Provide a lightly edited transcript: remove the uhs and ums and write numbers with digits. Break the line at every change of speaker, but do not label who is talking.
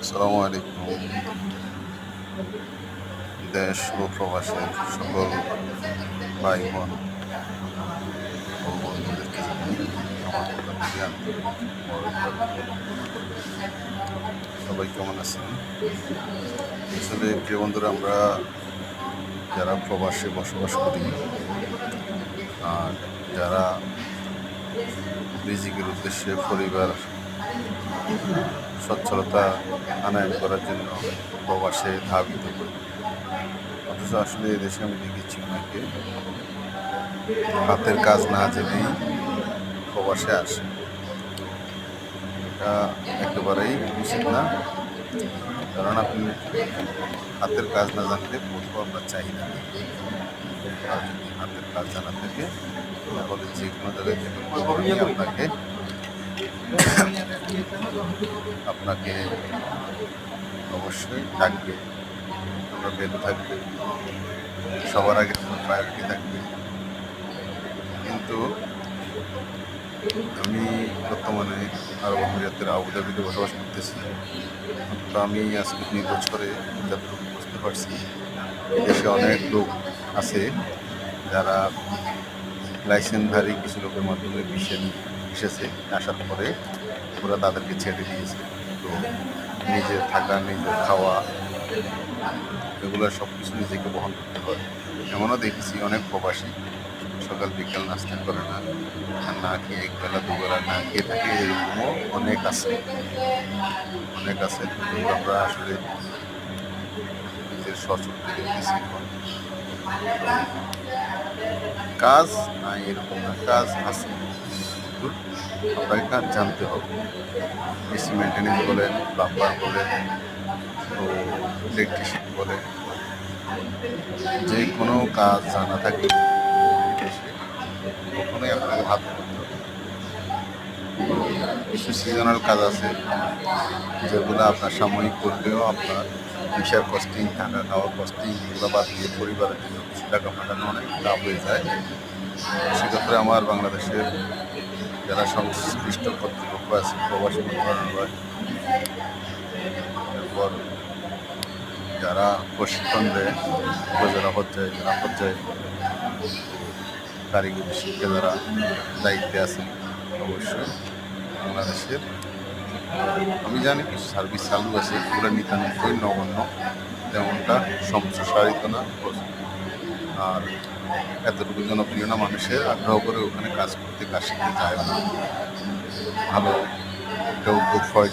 আসসালামু আলাইকুম। দেশ ও প্রবাসের সকল ভাই বোন ও বন্ধুদেরকে জানাই আমার পক্ষ থেকে আন্তরিক মোবারকবাদ। সবাই কেমন আছেন? আসলে প্রিয় বন্ধুরা, আমরা যারা প্রবাসে বসবাস করি আর যারা রিজিকের উদ্দেশ্যে পরিবার সচ্ছলতা আনয়ন করার জন্য প্রবাসে ধাবিত করি, অথচ আসলে এদেশে আমি দেখেছি অনেকে হাতের কাজ না জেনেই প্রবাসে আসে। এটা একেবারেই উচিত না, কারণ আপনি হাতের কাজ না জানলে কোথাও আপনার চাহিদা নেই। আর যদি হাতের কাজ জানা থাকে তাহলে যে কোনো জায়গায় থেকে আপনাকে অবশ্যই ডাকবে, আপনার ভ্যালু থাকবে, সবার আগে তোমার প্রায়োরিটি থাকবে। কিন্তু আমি বর্তমানে আরব আমিরাতের আবুধাবিতে বসবাস করতেছি। তো আমি আজকে 2 বছরে যতটুকু বুঝতে পারছি, দেশে অনেক লোক আছে যারা লাইসেন্সধারী কিছু লোকের মাধ্যমে এসেছে, আসার পরে ওরা তাদেরকে ছেড়ে দিয়েছে। তো নিজের থাকা, নিজের খাওয়া, এগুলো সব কিছু নিজেকে বহন করতে হয়। এমনও দেখেছি অনেক প্রবাসী সকাল বিকাল নাস্তা করে না, আর না খেয়ে একবেলা দুবেলা না খেয়ে থাকে, এরকমও অনেক আছে। কিন্তু আমরা আসলে নিজের সচক্ষে দেখতেছি কাজ নাই, এরকম না, কাজ আছে, কিন্তু আপনাকে কাজ জানতে হবে। এসি মেনটেন্যান্স বলেন, প্লাম্বার বলেন, তো ইলেকট্রিশিয়ান বলেন, যে কোনো কাজ জানা থাকলে বিদেশে কখনোই আপনাকে হাত করতে হবে। কিছু সিজনাল কাজ আছে যেগুলো আপনার সাময়িক করলেও আপনার ভিসার কস্টিং, থাকা খাওয়ার কস্টিং, এগুলো বাদ দিয়ে পরিবারের জন্য কিছু টাকা পাঠানো অনেক লাভ হয়ে যায়। সেক্ষেত্রে আমার বাংলাদেশের যারা সংশ্লিষ্ট কর্তৃপক্ষ আছে, প্রবাসী মন্ত্রণালয়, এরপর যারা প্রশিক্ষণ দেয়, উপজেলা পর্যায়ে, জেলা পর্যায়ে কারিগরি শিক্ষা যারা দায়িত্বে আছেন, অবশ্যই বাংলাদেশের, আমি জানি কিছু সার্ভিস চালু আছে, এগুলো নিতান্তই নগণ্য, তেমনটা সম্প্রসারিত না, আর এতটুকু জনপ্রিয় না, মানুষের আগ্রহ করে ওখানে কাজ করতে, কাজ শিখতে চায় না। ভালো একটা উদ্যোগ হয়।